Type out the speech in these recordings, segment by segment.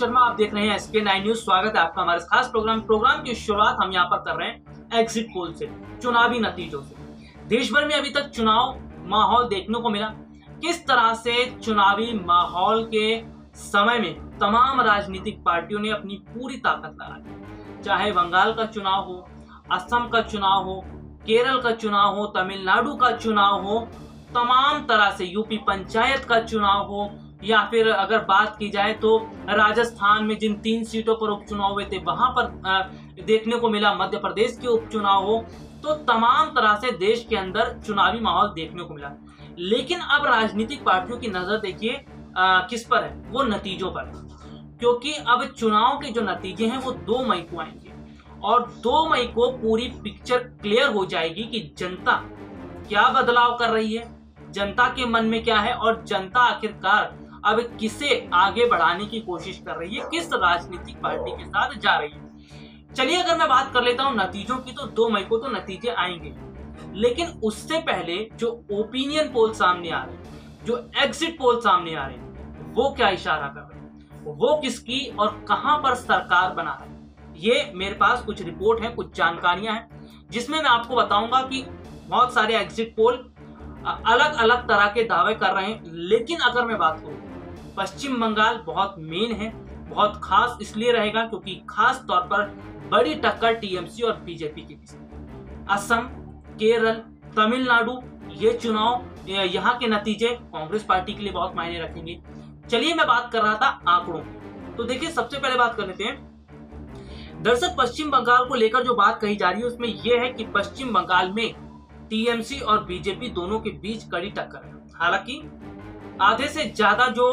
शर्मा, आप देख रहे हैं SK9 न्यूज। स्वागत है आपका हमारे खास प्रोग्राम की शुरुआत हम यहाँ पर कर रहे हैं एग्जिट पोल से, चुनावी नतीजों से। देश भर में अभी तक चुनाव माहौल देखने को मिला। किस तरह से चुनावी माहौल के समय में तमाम राजनीतिक पार्टियों ने अपनी पूरी ताकत लगाई, चाहे बंगाल का चुनाव हो, असम का चुनाव हो, केरल का चुनाव हो, तमिलनाडु का चुनाव हो, तमाम तरह से यूपी पंचायत का चुनाव हो, या फिर अगर बात की जाए तो राजस्थान में जिन 3 सीटों पर उपचुनाव हुए थे वहां पर देखने को मिला, मध्य प्रदेश के उपचुनाव हो, तो तमाम तरह से देश के अंदर चुनावी माहौल देखने को मिला। लेकिन अब राजनीतिक पार्टियों की नजर देखिए किस पर है, वो नतीजों पर, क्योंकि अब चुनाव के जो नतीजे हैं वो 2 मई को आएंगे और 2 मई को पूरी पिक्चर क्लियर हो जाएगी कि जनता क्या बदलाव कर रही है, जनता के मन में क्या है और जनता आखिरकार अब किसे आगे बढ़ाने की कोशिश कर रही है, किस राजनीतिक पार्टी के साथ जा रही है। चलिए अगर मैं बात कर लेता हूं नतीजों की, तो 2 मई को तो नतीजे आएंगे, लेकिन उससे पहले जो ओपिनियन पोल सामने आ रहे हैं, जो एग्जिट पोल सामने आ रहे हैं, वो क्या इशारा कर रहे हैं, वो किसकी और कहां पर सरकार बना है, ये मेरे पास कुछ रिपोर्ट है, कुछ जानकारियां हैं, जिसमें मैं आपको बताऊंगा कि बहुत सारे एग्जिट पोल अलग अलग तरह के दावे कर रहे हैं। लेकिन अगर मैं बात करूं, पश्चिम बंगाल बहुत मेन है, बहुत खास इसलिए रहेगा क्योंकि खास तौर पर बड़ी टक्कर टीएमसी और बीजेपी के बीच। असम, केरल, तमिलनाडु, ये चुनाव, यहाँ के नतीजे कांग्रेस पार्टी के लिए बहुत मायने रखेंगे। चलिए मैं बात कर रहा था आंकड़ों की, तो देखिए सबसे पहले बात कर लेते हैं। दरअसल पश्चिम बंगाल को लेकर जो बात कही जा रही है उसमें यह है कि पश्चिम बंगाल में टीएमसी और बीजेपी दोनों के बीच कड़ी टक्कर है। हालांकि आधे से ज्यादा जो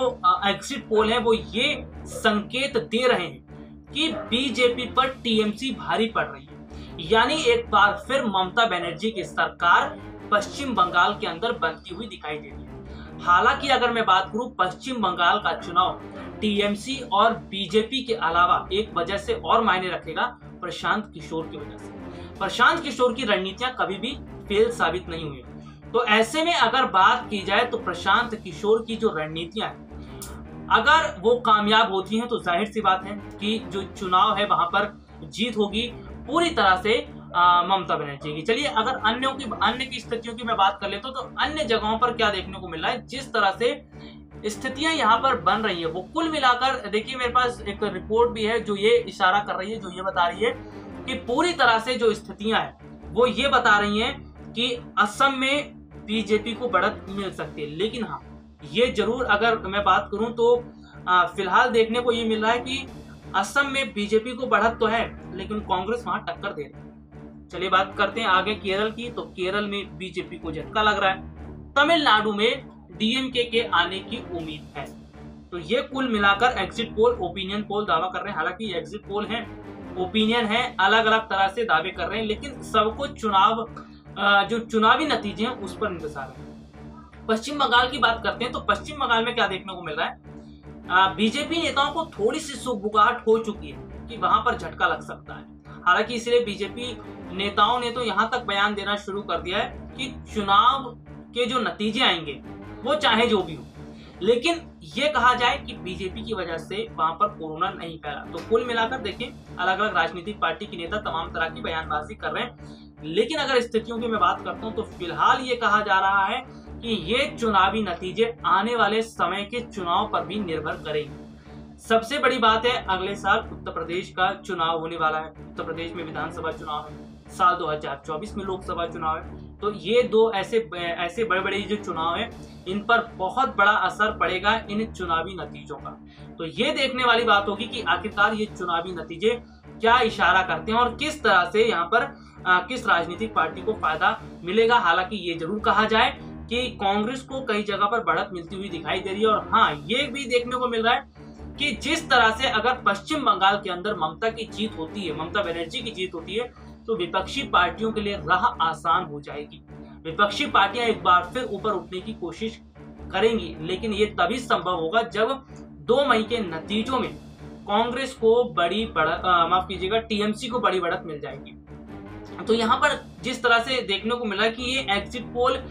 एग्जिट पोल है वो ये संकेत दे रहे हैं कि बीजेपी पर टीएमसी भारी पड़ रही है, यानी एक बार फिर ममता बनर्जी की सरकार पश्चिम बंगाल के अंदर बनती हुई दिखाई दे रही है। हालांकि अगर मैं बात करूं, पश्चिम बंगाल का चुनाव टीएमसी और बीजेपी के अलावा एक वजह से और मायने रखेगा, प्रशांत किशोर की वजह से। प्रशांत किशोर की रणनीतियां कभी भी फेल साबित नहीं हुई, तो ऐसे में अगर बात की जाए तो प्रशांत किशोर की जो रणनीतियां हैं अगर वो कामयाब होती हैं तो जाहिर सी बात है कि जो चुनाव है वहां पर जीत होगी पूरी तरह से ममता बनर्जी की। चलिए अगर अन्य की स्थितियों की मैं बात कर लेता हूं, तो अन्य जगहों पर क्या देखने को मिल रहा है, जिस तरह से स्थितियां यहाँ पर बन रही है वो कुल मिलाकर देखिए, मेरे पास एक रिपोर्ट भी है जो ये इशारा कर रही है, जो ये बता रही है कि पूरी तरह से जो स्थितियां हैं वो ये बता रही हैं कि असम में बीजेपी को बढ़त मिल सकती है। लेकिन हाँ, ये जरूर अगर मैं बात करूं तो फिलहाल देखने को ये मिल रहा है कि असम में बीजेपी को बढ़त तो है लेकिन कांग्रेस वहां टक्कर दे रही है। चलिए बात करते हैं आगे केरल की, तो केरल में बीजेपी को झटका लग रहा है, तमिलनाडु में डीएमके के आने की उम्मीद है। तो ये कुल मिलाकर एग्जिट पोल, ओपिनियन पोल दावा कर रहे हैं। हालांकि एग्जिट पोल है, ओपिनियन है, अलग अलग तरह से दावे कर रहे हैं, लेकिन सबको जो चुनावी नतीजे हैं उस पर इंतजार है। पश्चिम बंगाल की बात करते हैं तो पश्चिम बंगाल में क्या देखने को मिल रहा है, बीजेपी नेताओं को थोड़ी सी सुगबुगाहट हो चुकी है कि वहां पर झटका लग सकता है। हालांकि इसलिए बीजेपी नेताओं ने तो यहां तक बयान देना शुरू कर दिया है कि चुनाव के जो नतीजे आएंगे वो चाहे जो भी हो, लेकिन ये कहा जाए कि बीजेपी की वजह से वहां पर कोरोना नहीं फैला। तो कुल मिलाकर देखिए अलग अलग राजनीतिक पार्टी के नेता तमाम तरह की बयानबाजी कर रहे हैं। लेकिन अगर स्थितियों की मैं बात करता हूं तो फिलहाल ये कहा जा रहा है कि ये चुनावी नतीजे आने वाले समय के चुनाव पर भी निर्भर करेंगे। सबसे बड़ी बात है, अगले साल उत्तर प्रदेश का चुनाव होने वाला है। उत्तर प्रदेश में विधानसभा चुनाव है, साल 2024 में लोकसभा चुनाव है। तो ये दो ऐसे बड़े बड़े जो चुनाव है इन पर बहुत बड़ा असर पड़ेगा इन चुनावी नतीजों का। तो ये देखने वाली बात होगी कि आखिरकार ये चुनावी नतीजे क्या इशारा करते हैं और किस तरह से यहाँ पर किस राजनीतिक पार्टी को फायदा मिलेगा। हालांकि ये जरूर कहा जाए कि कांग्रेस को कई जगह पर बढ़त मिलती हुई दिखाई दे रही है, और हाँ ये भी देखने को मिल रहा है कि जिस तरह से अगर पश्चिम बंगाल के अंदर ममता की जीत होती है, ममता बनर्जी की जीत होती है, तो विपक्षी पार्टियों के लिए राह आसान हो जाएगी। विपक्षी पार्टियां एक बार फिर ऊपर उठने की कोशिश करेंगी, लेकिन ये तभी संभव होगा जब 2 मई के नतीजों में कांग्रेस को माफ कीजिएगा, टीएमसी को बड़ी बढ़त मिल जाएगी। तो यहाँ पर जिस तरह से देखने को मिला कि ये एग्जिट पोल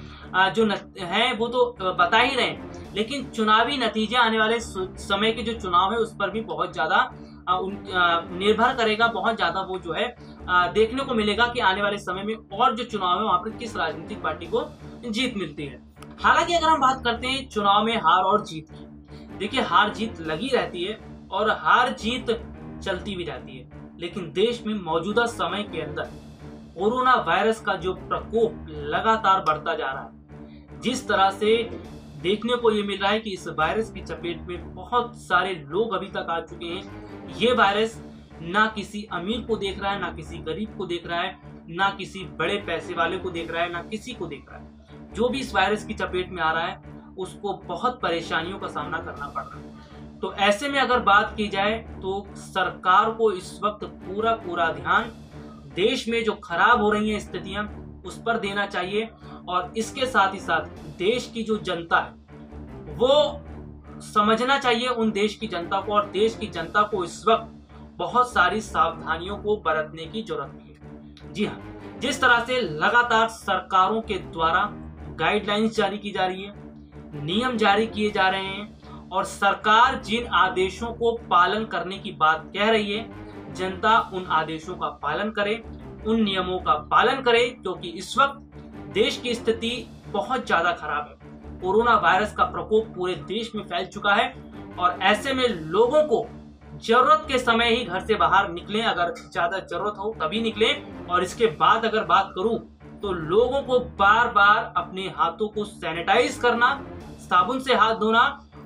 जो है वो तो बता ही रहे हैं लेकिन चुनावी नतीजे आने वाले समय के जो चुनाव है उस पर भी बहुत ज्यादा निर्भर करेगा, बहुत ज्यादा वो जो है देखने को मिलेगा कि आने वाले समय में और जो चुनाव है वहां पर किस राजनीतिक पार्टी को जीत मिलती है। हालांकि अगर हम बात करते हैं चुनाव में हार और जीत की, देखिए हार जीत लगी रहती है और हार जीत चलती भी रहती है, लेकिन देश में मौजूदा समय के अंदर कोरोना वायरस का जो प्रकोप लगातार बढ़ता जा रहा है, जिस तरह से देखने को ये मिल रहा है कि इस वायरस की चपेट में बहुत सारे लोग अभी तक आ चुके हैं। ये वायरस ना किसी अमीर को देख रहा है, ना किसी गरीब को देख रहा है, ना किसी बड़े पैसे वाले को देख रहा है, ना किसी को देख रहा है। जो भी इस वायरस की चपेट में आ रहा है उसको बहुत परेशानियों का सामना करना पड़ रहा है। तो ऐसे में अगर बात की जाए तो सरकार को इस वक्त पूरा ध्यान देश में जो खराब हो रही हैं स्थितियां उस पर देना चाहिए, और इसके साथ ही साथ देश की जो जनता है वो समझना चाहिए उन देश की जनता को, और देश की जनता को इस वक्त बहुत सारी सावधानियों को बरतने की जरूरत है। जी हाँ, जिस तरह से लगातार सरकारों के द्वारा गाइडलाइंस जारी की जा रही है, नियम जारी किए जा रहे हैं, और सरकार जिन आदेशों को पालन करने की बात कह रही है, जनता उन आदेशों का पालन करे, उन नियमों का पालन करे, क्योंकि इस वक्त देश की स्थिति बहुत ज्यादा खराब है। कोरोना वायरस का प्रकोप पूरे देश में फैल चुका है, और ऐसे में लोगों को जरूरत के समय ही घर से बाहर निकलें, अगर ज्यादा जरूरत हो तभी निकलें। और इसके बाद अगर बात करूं तो लोगों को बार बार अपने हाथों को सैनिटाइज करना, साबुन से हाथ धोना,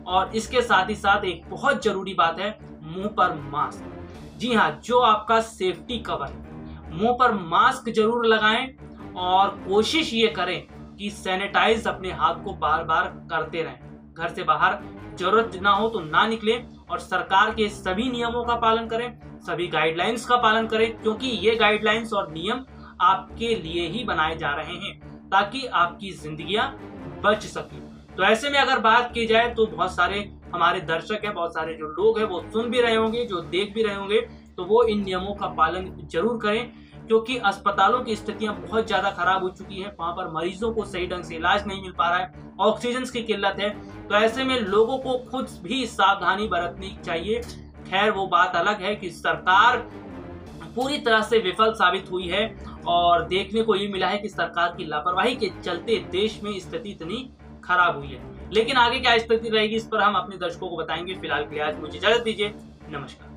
और इसके साथ ही साथ एक बहुत जरूरी बात है, मुंह पर मास्क। जी हाँ, जो आपका सेफ्टी कवर है, मुंह पर मास्क जरूर लगाएं, और कोशिश ये करें कि सैनिटाइज अपने हाथ को बार बार करते रहें। घर से बाहर जरूरत ना हो तो ना निकलें, और सरकार के सभी नियमों का पालन करें, सभी गाइडलाइंस का पालन करें, क्योंकि ये गाइडलाइंस और नियम आपके लिए ही बनाए जा रहे हैं ताकि आपकी जिंदगियां बच सके। तो ऐसे में अगर बात की जाए तो बहुत सारे हमारे दर्शक हैं, बहुत सारे जो लोग हैं वो सुन भी रहे होंगे, जो देख भी रहे होंगे, तो वो इन नियमों का पालन जरूर करें, क्योंकि अस्पतालों की स्थितियां बहुत ज्यादा खराब हो चुकी हैं। वहां पर मरीजों को सही ढंग से इलाज नहीं मिल पा रहा है, ऑक्सीजन की किल्लत है। तो ऐसे में लोगों को खुद भी सावधानी बरतनी चाहिए। खैर वो बात अलग है कि सरकार पूरी तरह से विफल साबित हुई है, और देखने को ये मिला है कि सरकार की लापरवाही के चलते देश में स्थिति इतनी खराब हुई है। लेकिन आगे क्या स्थिति रहेगी इस पर हम अपने दर्शकों को बताएंगे। फिलहाल के लिए आज मुझे इजाजत दीजिए, नमस्कार।